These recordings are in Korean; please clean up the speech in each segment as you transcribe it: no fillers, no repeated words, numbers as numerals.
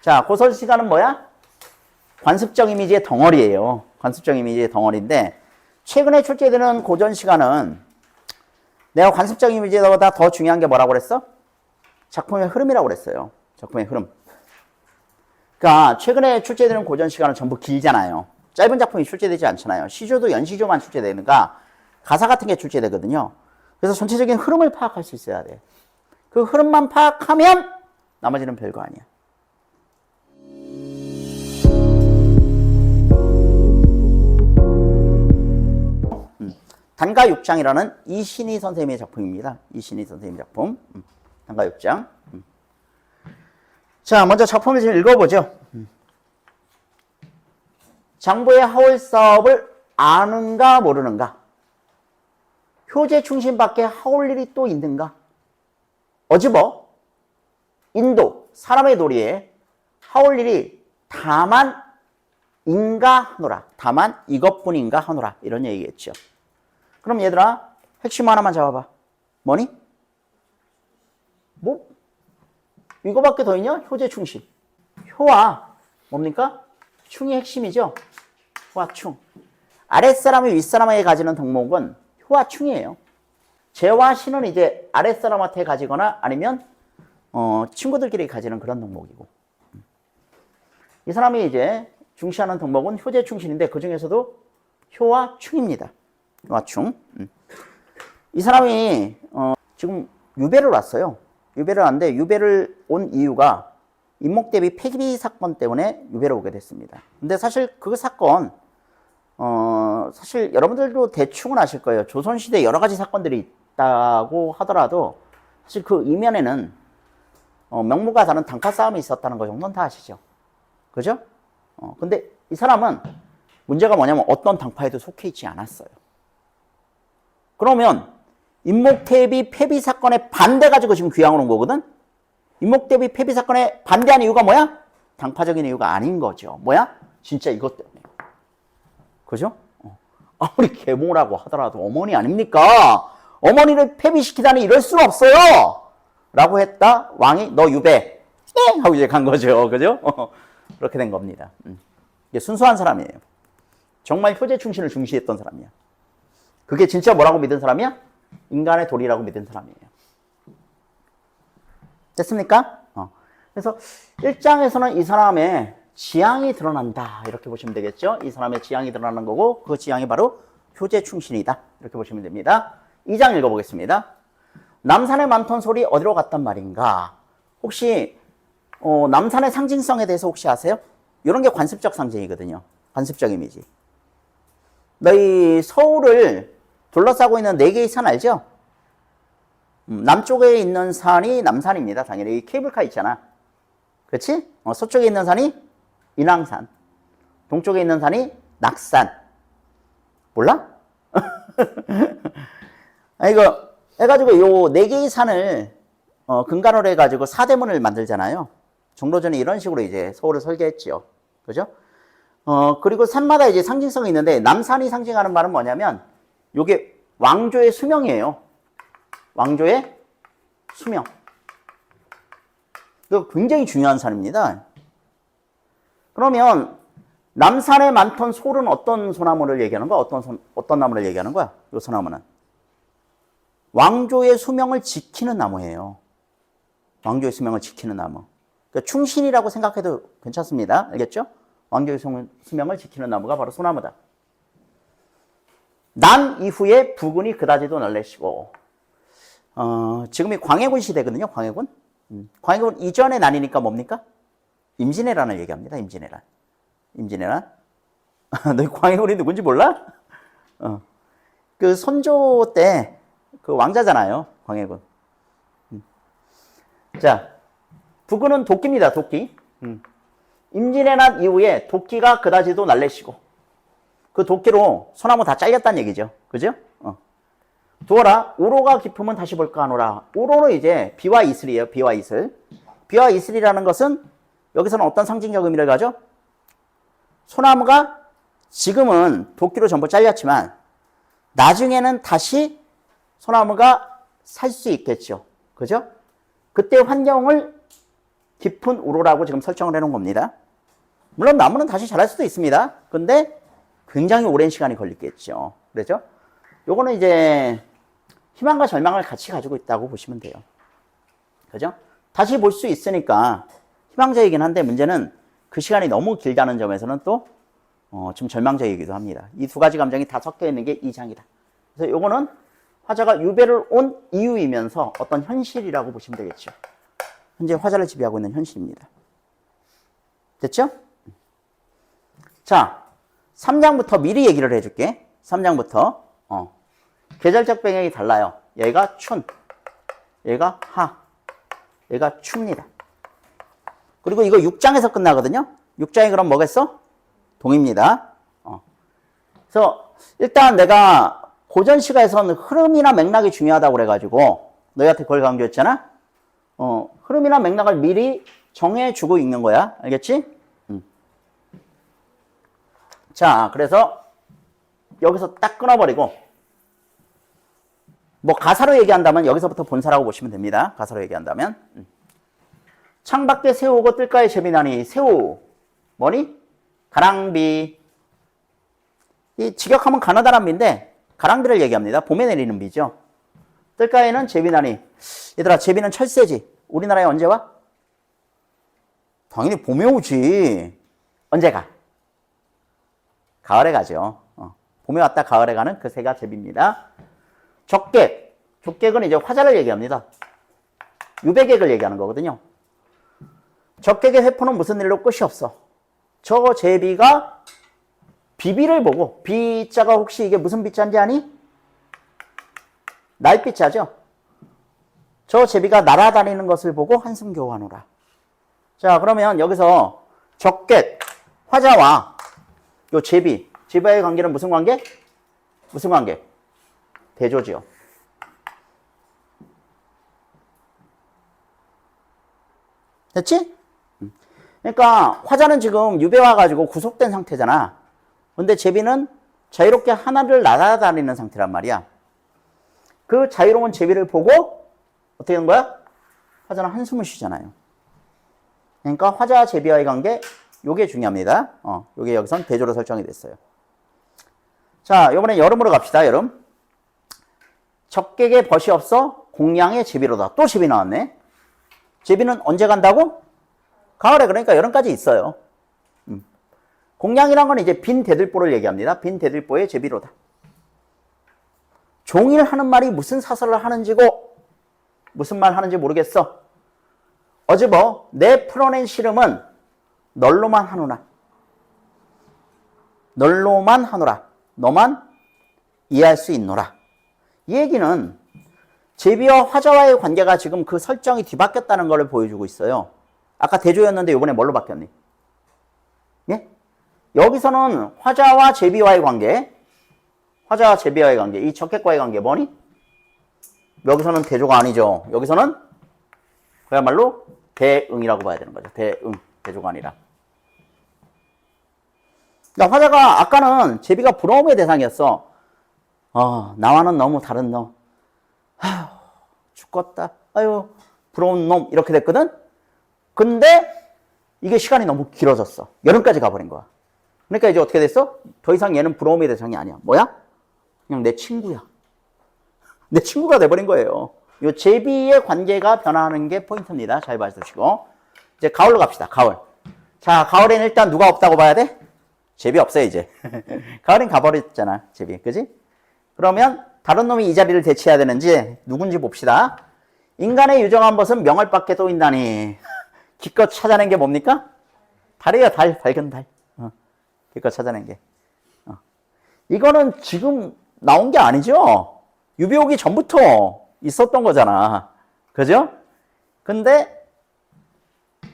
자, 고설 시간은 뭐야? 관습적 이미지의 덩어리예요. 관습적 이미지의 덩어리인데 최근에 출제되는 고전 시간은 내가 관습적 이미지보다 더 중요한 게 뭐라고 그랬어? 작품의 흐름이라고 그랬어요. 작품의 흐름. 그러니까 최근에 출제되는 고전 시간은 전부 길잖아요. 짧은 작품이 출제되지 않잖아요. 시조도 연시조만 출제되는가 가사 같은 게 출제되거든요. 그래서 전체적인 흐름을 파악할 수 있어야 돼. 그 흐름만 파악하면 나머지는 별거 아니야. 단가 6장이라는 이신희 선생님의 작품입니다. 이신희 선생님 작품. 단가 6장. 자, 먼저 작품을 좀 읽어보죠. 장부의 하월사업을 아는가 모르는가? 효제 충신밖에 하올 일이 또 있는가? 어집어 인도 사람의 도리에 하올 일이 다만 인가 하노라. 다만 이것뿐인가 하노라. 이런 얘기겠죠. 그럼 얘들아 핵심 하나만 잡아봐. 뭐니? 뭐? 이거밖에 더 있냐? 효제 충신. 효와 뭡니까? 충이 핵심이죠. 효와 충. 아랫사람이 윗사람에게 가지는 덕목은 효와 충이에요. 재와 신은 이제 아랫사람한테 가지거나 아니면 친구들끼리 가지는 그런 덕목이고, 이 사람이 이제 중시하는 덕목은 효제 충신인데 그 중에서도 효와 충입니다. 효와 충. 이 사람이 지금 유배를 왔어요. 유배를 왔는데 유배를 온 이유가 임목대비 폐기 사건 때문에 유배를 오게 됐습니다. 근데 사실 그 사건 사실 여러분들도 대충은 아실 거예요. 조선시대 여러 가지 사건들이 있다고 하더라도 사실 그 이면에는 명무가 다른 단가 싸움이 있었다는 거 정도는 다 아시죠? 그죠? 근데 이 사람은 문제가 뭐냐면 어떤 당파에도 속해 있지 않았어요. 그러면 임목대비 폐비 사건에 반대 가지고 지금 귀향을 온 거거든? 임목대비 폐비 사건에 반대한 이유가 뭐야? 당파적인 이유가 아닌 거죠. 뭐야? 진짜 이것 때문에. 그죠? 아무리 계모라고 하더라도 어머니 아닙니까? 어머니를 폐비시키다니 이럴 수는 없어요! 라고 했다. 왕이 너 유배. 하고 이제 간 거죠. 그죠? 그렇게 된 겁니다. 이게 순수한 사람이에요. 정말 효제 충신을 중시했던 사람이야. 그게 진짜 뭐라고 믿은 사람이야? 인간의 도리라고 믿은 사람이에요. 됐습니까? 그래서 1장에서는 이 사람의 지향이 드러난다. 이렇게 보시면 되겠죠? 이 사람의 지향이 드러나는 거고 그 지향이 바로 효제 충신이다. 이렇게 보시면 됩니다. 2장 읽어보겠습니다. 남산의 많던 소리 어디로 갔단 말인가? 혹시 남산의 상징성에 대해서 혹시 아세요? 이런 게 관습적 상징이거든요. 관습적 이미지. 너희 서울을 둘러싸고 있는 4개의 산 알죠? 남쪽에 있는 산이 남산입니다. 당연히 케이블카 있잖아. 그렇지? 서쪽에 있는 산이 인왕산. 동쪽에 있는 산이 낙산. 몰라? 이거 해가지고 요 4개의 산을 근간으로 해가지고 사대문을 만들잖아요. 정로전이 이런 식으로 이제 서울을 설계했지요. 그죠? 그리고 산마다 이제 상징성이 있는데 남산이 상징하는 말은 뭐냐면 요게 왕조의 수명이에요. 왕조의 수명. 이거 굉장히 중요한 산입니다. 그러면 남산에 많던 솔은 어떤 소나무를 얘기하는 거야? 어떤 나무를 얘기하는 거야? 요 소나무는 왕조의 수명을 지키는 나무예요. 왕조의 수명을 지키는 나무. 그러니까 충신이라고 생각해도 괜찮습니다. 알겠죠? 왕조의 수명을 지키는 나무가 바로 소나무다. 난 이후에 부군이 그다지도 놀래시고, 지금이 광해군 시대거든요. 광해군. 광해군 이전의 난이니까 뭡니까? 임진왜란을 얘기합니다. 임진왜란. 임진왜란. 너희 광해군이 누군지 몰라? 그 선조 때 그 왕자잖아요. 광해군. 자, 부군은 도끼입니다. 도끼. 임진왜란 이후에 도끼가 그다지도 날래시고 그 도끼로 소나무 다 잘렸다는 얘기죠. 그죠? 두어라 우로가 깊으면 다시 볼까 하노라. 우로는 이제 비와 이슬이에요. 비와 이슬. 비와 이슬이라는 것은 여기서는 어떤 상징적 의미를 가져? 소나무가 지금은 도끼로 전부 잘렸지만 나중에는 다시 소나무가 살 수 있겠죠. 그죠? 그때 환경을 깊은 우로라고 지금 설정을 해놓은 겁니다. 물론 나무는 다시 자랄 수도 있습니다. 근데 굉장히 오랜 시간이 걸리겠죠. 그렇죠? 요거는 이제 희망과 절망을 같이 가지고 있다고 보시면 돼요. 그죠? 다시 볼 수 있으니까 희망적이긴 한데 문제는 그 시간이 너무 길다는 점에서는 또 좀 절망적이기도 합니다. 이 두 가지 감정이 다 섞여 있는 게 이 장이다. 그래서 요거는 화자가 유배를 온 이유이면서 어떤 현실이라고 보시면 되겠죠. 현재 화자를 지배하고 있는 현실입니다. 됐죠? 자, 3장부터 미리 얘기를 해줄게. 3장부터 계절적 병역이 달라요. 얘가 춘, 얘가 하, 얘가 추입니다. 그리고 이거 6장에서 끝나거든요. 6장이 그럼 뭐겠어? 동입니다. 그래서 일단 내가 고전 시가에서는 흐름이나 맥락이 중요하다고 그래가지고 너희한테 그걸 강조했잖아. 흐름이나 맥락을 미리 정해주고 읽는 거야. 알겠지? 자, 그래서 여기서 딱 끊어버리고 뭐 가사로 얘기한다면 여기서부터 본사라고 보시면 됩니다. 가사로 얘기한다면 창밖에 새우 오고 뜰가에 제비나니. 새우 뭐니? 가랑비. 이 직역하면 가나다란 비인데 가랑비를 얘기합니다. 봄에 내리는 비죠. 뜰가에는 제비나니. 얘들아, 제비는 철새지. 우리나라에 언제 와? 당연히 봄에 오지. 언제 가? 가을에 가죠. 봄에 왔다 가을에 가는 그 새가 제비입니다. 적객. 적객은 이제 화자를 얘기합니다. 유배객을 얘기하는 거거든요. 적객의 회포는 무슨 일로 끝이 없어. 저 제비가 비비를 보고, 비자가 혹시 이게 무슨 비자인지 아니? 날비자죠. 저 제비가 날아다니는 것을 보고 한숨 겨우 하노라. 자, 그러면 여기서 적객, 화자와 요 제비와의 관계는 무슨 관계? 무슨 관계? 대조지요. 됐지? 그러니까 화자는 지금 유배 와가지고 구속된 상태잖아. 근데 제비는 자유롭게 하늘을 날아다니는 상태란 말이야. 그 자유로운 제비를 보고 어떻게 된 거야? 화자는 한숨을 쉬잖아요. 그러니까 화자와 제비와의 관계, 요게 중요합니다. 요게 여기선 대조로 설정이 됐어요. 자, 요번에 여름으로 갑시다. 여름. 적객의 벗이 없어 공양의 제비로다. 또 제비 나왔네. 제비는 언제 간다고? 가을에. 그러니까 여름까지 있어요. 공양이란 건 이제 빈 대들보를 얘기합니다. 빈 대들보의 제비로다. 종일 하는 말이 무슨 사설을 하는지고 무슨 말 하는지 모르겠어. 어즈버 내 풀어낸 시름은 널로만 하노라. 널로만 하노라. 너만 이해할 수 있노라. 이 얘기는 제비와 화자와의 관계가 지금 그 설정이 뒤바뀌었다는 걸 보여주고 있어요. 아까 대조였는데 이번에 뭘로 바뀌었니? 예? 여기서는 화자와 제비와의 관계, 화자와 제비와의 관계, 이 적객과의 관계 뭐니? 여기서는 대조가 아니죠. 여기서는 그야말로 대응이라고 봐야 되는 거죠. 대응, 대조가 아니라. 그러니까 화자가 아까는 제비가 부러움의 대상이었어. 나와는 너무 다른 너. 아휴, 죽겠다. 아유, 부러운 놈. 이렇게 됐거든? 근데 이게 시간이 너무 길어졌어. 여름까지 가버린 거야. 그러니까 이제 어떻게 됐어? 더 이상 얘는 부러움의 대상이 아니야. 뭐야? 그냥 내 친구야. 내 친구가 돼버린 거예요. 이 제비의 관계가 변화하는 게 포인트입니다. 잘 봐주시고. 이제 가을로 갑시다. 가을. 자, 가을에는 일단 누가 없다고 봐야 돼? 제비 없어요, 이제. 가을엔 가버렸잖아, 제비. 그지? 그러면 다른 놈이 이 자리를 대체해야 되는지 누군지 봅시다. 인간의 유정한 벗은 명월 밖에 또 있다니. 기껏 찾아낸 게 뭡니까? 달이에요, 달. 밝은 달. 기껏 찾아낸 게. 이거는 지금 나온 게 아니죠? 유배 오기 전부터 있었던 거잖아. 그죠? 근데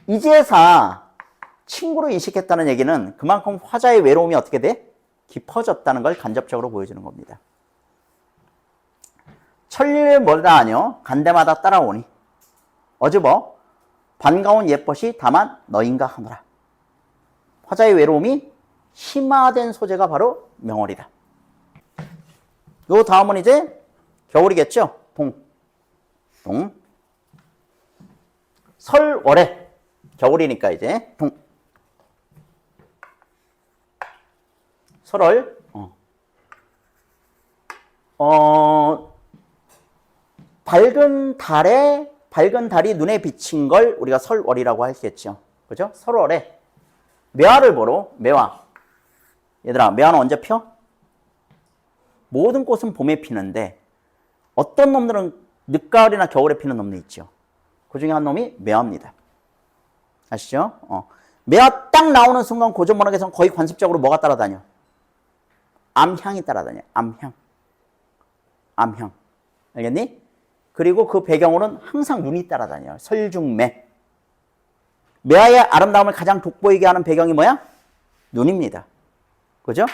이제사 친구로 인식했다는 얘기는 그만큼 화자의 외로움이 어떻게 돼? 깊어졌다는 걸 간접적으로 보여주는 겁니다. 천리를 뭐다 하뇨? 간대마다 따라오니. 어즈버 반가운 옛벗이 다만 너인가 하노라. 화자의 외로움이 심화된 소재가 바로 명월이다. 요 다음은 이제 겨울이겠죠? 동. 설월에 겨울이니까 이제 설월 밝은 달이 눈에 비친 걸 우리가 설월이라고 하겠죠. 그죠? 설월에 매화를 보러 매화. 얘들아, 매화는 언제 펴? 모든 꽃은 봄에 피는데 어떤 놈들은 늦가을이나 겨울에 피는 놈도 있죠. 그 중에 한 놈이 매화입니다. 아시죠? 매화 딱 나오는 순간 고전문학에서는 거의 관습적으로 뭐가 따라다녀? 암향이 따라다녀. 암향. 알겠니? 그리고 그 배경으로는 항상 눈이 따라다녀요. 설중매. 매화의 아름다움을 가장 돋보이게 하는 배경이 뭐야? 눈입니다. 그죠?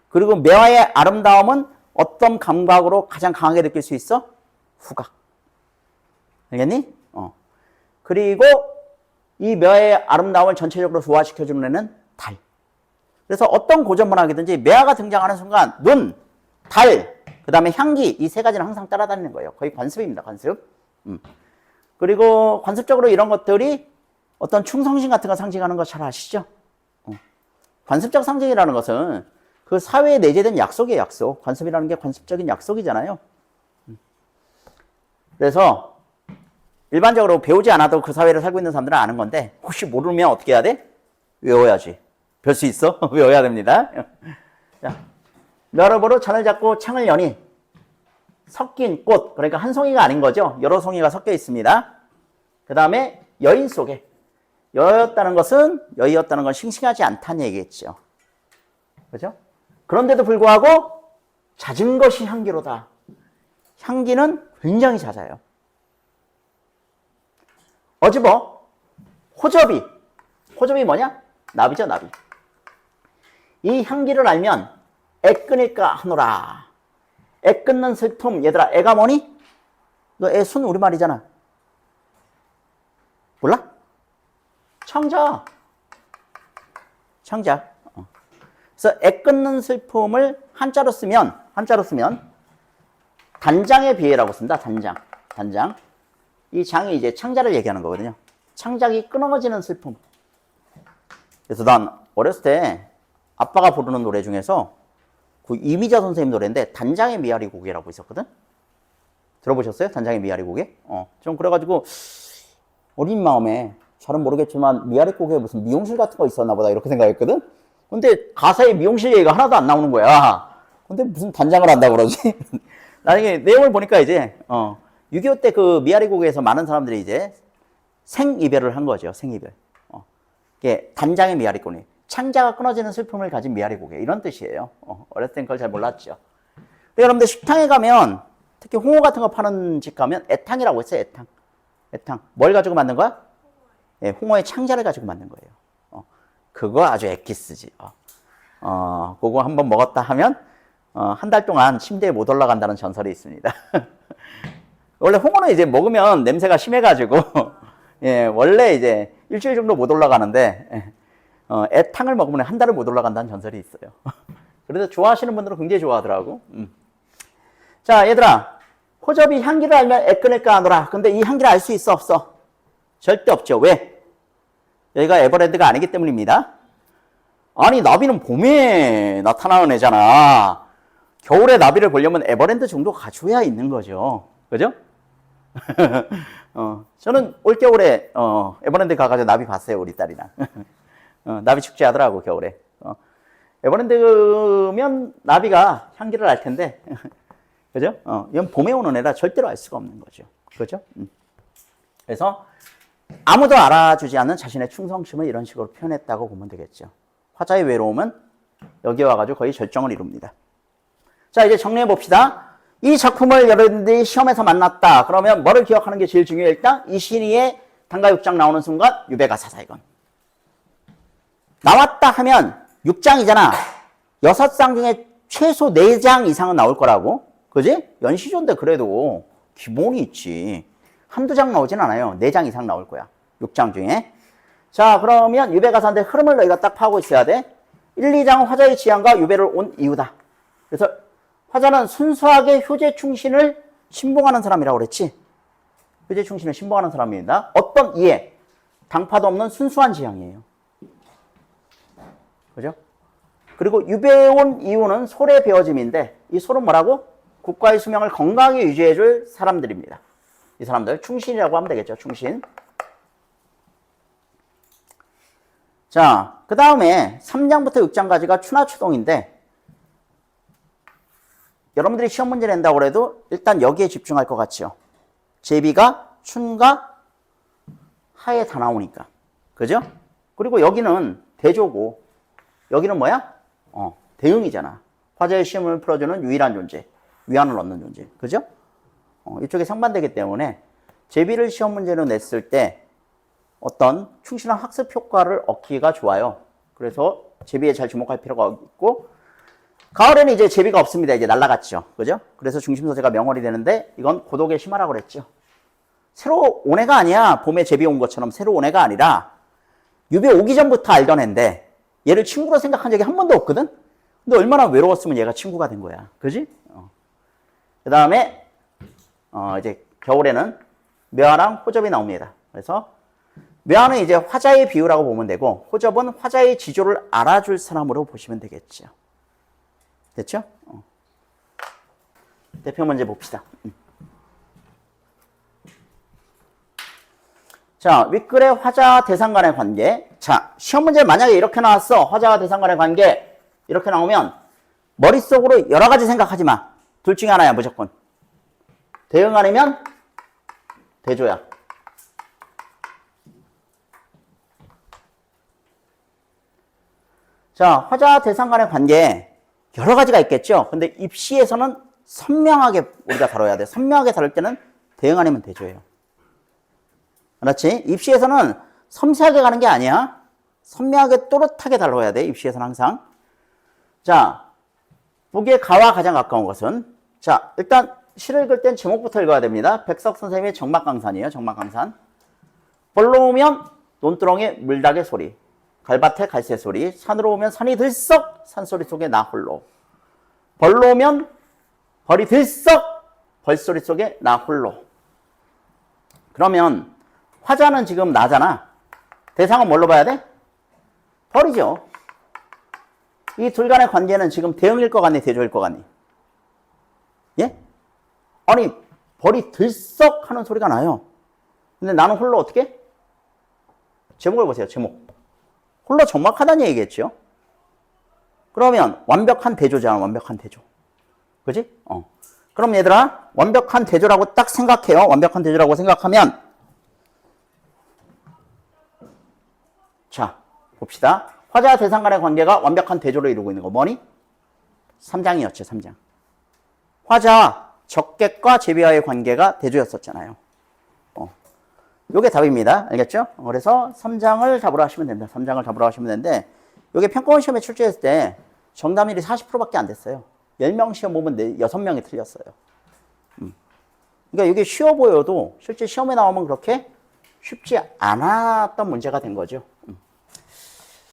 그리고 매화의 아름다움은 어떤 감각으로 가장 강하게 느낄 수 있어? 후각. 알겠니? 그리고 이 매화의 아름다움을 전체적으로 조화시켜주는 애는 달. 그래서 어떤 고전문학이든지 매화가 등장하는 순간 눈, 달, 그 다음에 향기, 이 세 가지는 항상 따라다니는 거예요. 거의 관습입니다. 관습. 그리고 관습적으로 이런 것들이 어떤 충성심 같은 거 상징하는 거 잘 아시죠? 관습적 상징이라는 것은 그 사회에 내재된 약속이에요. 약속. 관습이라는 게 관습적인 약속이잖아요. 그래서 일반적으로 배우지 않아도 그 사회를 살고 있는 사람들은 아는 건데 혹시 모르면 어떻게 해야 돼? 외워야지. 별 수 있어? 외워야 됩니다. 자, 매화를 보러 천을 잡고 창을 여니 섞인 꽃, 그러니까 한 송이가 아닌 거죠. 여러 송이가 섞여 있습니다. 그 다음에 여인 속에 여였다는 건 싱싱하지 않다는 얘기겠죠. 그죠? 그런데도 불구하고 잦은 것이 향기로다. 향기는 굉장히 잦아요. 어집어, 호접이. 호접이 뭐냐? 나비죠, 나비. 이 향기를 알면 애 끊을까 하노라. 애 끊는 슬픔. 얘들아, 애가 뭐니? 너 애 순 우리말이잖아. 몰라? 창자. 그래서 애 끊는 슬픔을 한자로 쓰면 단장의 비애라고 씁니다. 단장. 이 장이 이제 창자를 얘기하는 거거든요. 창작이 끊어지는 슬픔. 그래서 난 어렸을 때 아빠가 부르는 노래 중에서 그 이미자 선생님 노래인데 단장의 미아리 고개라고 있었거든. 들어보셨어요? 단장의 미아리 고개? 좀 그래가지고 어린 마음에 잘은 모르겠지만 미아리 고개에 무슨 미용실 같은 거 있었나 보다 이렇게 생각했거든. 근데 가사에 미용실 얘기가 하나도 안 나오는 거야. 근데 무슨 단장을 한다고 그러지? 나중에 내용을 보니까 이제 6.25 때 그 미아리 고개에서 많은 사람들이 이제 생이별을 한 거죠. 생이별. 이게 단장의 미아리 고개. 창자가 끊어지는 슬픔을 가진 미아리 고개. 이런 뜻이에요. 어렸을 땐 그걸 잘 몰랐죠. 여러분들 식당에 가면 특히 홍어 같은 거 파는 집 가면 애탕이라고 했어요. 애탕. 뭘 가지고 만든 거야? 예, 홍어의 창자를 가지고 만든 거예요. 그거 아주 엑기스지. 그거 한번 먹었다 하면 한 달 동안 침대에 못 올라간다는 전설이 있습니다. 원래 홍어는 이제 먹으면 냄새가 심해가지고 예, 원래 이제 일주일 정도 못 올라가는데 애탕을 먹으면 한 달을 못 올라간다는 전설이 있어요. 그래서 좋아하시는 분들은 굉장히 좋아하더라고. 자, 얘들아, 호접이 향기를 알면 애 끊을까 하노라. 근데 이 향기를 알 수 있어, 없어? 절대 없죠. 왜? 여기가 에버랜드가 아니기 때문입니다. 아니, 나비는 봄에 나타나는 애잖아. 겨울에 나비를 보려면 에버랜드 정도 가줘야 있는 거죠. 그죠? 저는 올겨울에 에버랜드 가가지고 나비 봤어요. 우리 딸이랑. 나비 축제 하더라고, 겨울에. 에버랜드면 나비가 향기를 알 텐데. 그죠? 이건 봄에 오는 애라 절대로 알 수가 없는 거죠. 그죠? 그래서 아무도 알아주지 않는 자신의 충성심을 이런 식으로 표현했다고 보면 되겠죠. 화자의 외로움은 여기 와가지고 거의 절정을 이룹니다. 자, 이제 정리해 봅시다. 이 작품을 여러분들이 시험에서 만났다. 그러면 뭐를 기억하는 게 제일 중요해요? 일단 이 시니의 단가 6장 나오는 순간 유배가 사사이건. 나왔다 하면 6장이잖아. 6장 중에 최소 4장 이상은 나올 거라고. 그지? 연시조인데 그래도 기본이 있지. 한두 장 나오진 않아요. 4장 이상 나올 거야. 6장 중에. 자, 그러면 유배가사인데 흐름을 너희가 딱 파고 있어야 돼. 1, 2장은 화자의 지향과 유배를 온 이유다. 그래서 화자는 순수하게 효제충신을 신봉하는 사람이라고 그랬지. 효제충신을 신봉하는 사람입니다. 어떤 이해? 당파도 없는 순수한 지향이에요. 그죠? 그리고 유배온 이유는 솔의 베어짐인데 이 솔은 뭐라고? 국가의 수명을 건강하게 유지해줄 사람들입니다. 이 사람들 충신이라고 하면 되겠죠. 충신. 자, 그 다음에 3장부터 6장까지가 추나추동인데 여러분들이 시험 문제 낸다고 해도 일단 여기에 집중할 것 같죠. 제비가 춘과 하에 다 나오니까. 그죠? 그리고 여기는 대조고 여기는 뭐야? 대응이잖아. 화제의 시험을 풀어주는 유일한 존재. 위안을 얻는 존재. 그죠? 이쪽에 상반되기 때문에 제비를 시험 문제로 냈을 때 어떤 충실한 학습 효과를 얻기가 좋아요. 그래서 제비에 잘 주목할 필요가 있고 가을에는 이제 제비가 없습니다. 이제 날라갔죠. 그죠? 그래서 중심 소재가 명월이 되는데 이건 고독에 심하라고 그랬죠. 새로 온 애가 아니야. 봄에 제비 온 것처럼 새로 온 애가 아니라 유배 오기 전부터 알던 애인데 얘를 친구로 생각한 적이 한 번도 없거든? 근데 얼마나 외로웠으면 얘가 친구가 된 거야. 그지? 그 다음에 이제 겨울에는 묘화랑 호접이 나옵니다. 그래서 묘화는 이제 화자의 비유라고 보면 되고 호접은 화자의 지조를 알아줄 사람으로 보시면 되겠죠. 됐죠? 대표 문제 봅시다. 자, 윗글의 화자 대상 간의 관계. 자, 시험 문제 만약에 이렇게 나왔어. 화자와 대상 간의 관계. 이렇게 나오면 머릿속으로 여러 가지 생각하지 마. 둘 중에 하나야, 무조건. 대응 아니면 대조야. 자, 화자 대상 간의 관계. 여러 가지가 있겠죠. 근데 입시에서는 선명하게 우리가 다뤄야 돼. 선명하게 다룰 때는 대응 아니면 대조예요. 그렇지? 입시에서는 섬세하게 가는 게 아니야. 선명하게 또렷하게 다뤄야 돼. 입시에서는 항상. 자, 북의 가와 가장 가까운 것은 자, 일단 시를 읽을 땐 제목부터 읽어야 됩니다. 백석 선생님의 정막강산이에요. 정막강산. 벌로 오면 논두렁에 물닭의 소리. 갈밭에 갈새 소리. 산으로 오면 산이 들썩. 산소리 속에 나 홀로. 벌로 오면 벌이 들썩. 벌소리 속에 나 홀로. 그러면 화자는 지금 나잖아. 대상은 뭘로 봐야 돼? 벌이죠. 이 둘 간의 관계는 지금 대응일 것 같니? 대조일 것 같니? 예? 아니, 벌이 들썩 하는 소리가 나요. 근데 나는 홀로 어떻게? 제목을 보세요. 제목. 홀로 정막하다는 얘기겠죠. 그러면 완벽한 대조잖아. 완벽한 대조. 그지? 그럼 얘들아, 완벽한 대조라고 딱 생각해요. 완벽한 대조라고 생각하면 자, 봅시다. 화자와 대상 간의 관계가 완벽한 대조를 이루고 있는 거 뭐니? 3장이었죠. 3장. 화자, 적객과 제비와의 관계가 대조였었잖아요. 요게 답입니다. 알겠죠? 그래서 3장을 답으로 하시면 됩니다. 3장을 답으로 하시면 되는데 요게 평가원 시험에 출제했을 때 정답률이 40%밖에 안 됐어요. 10명 시험 보면 6명이 틀렸어요. 그러니까 이게 쉬워 보여도 실제 시험에 나오면 그렇게 쉽지 않았던 문제가 된 거죠.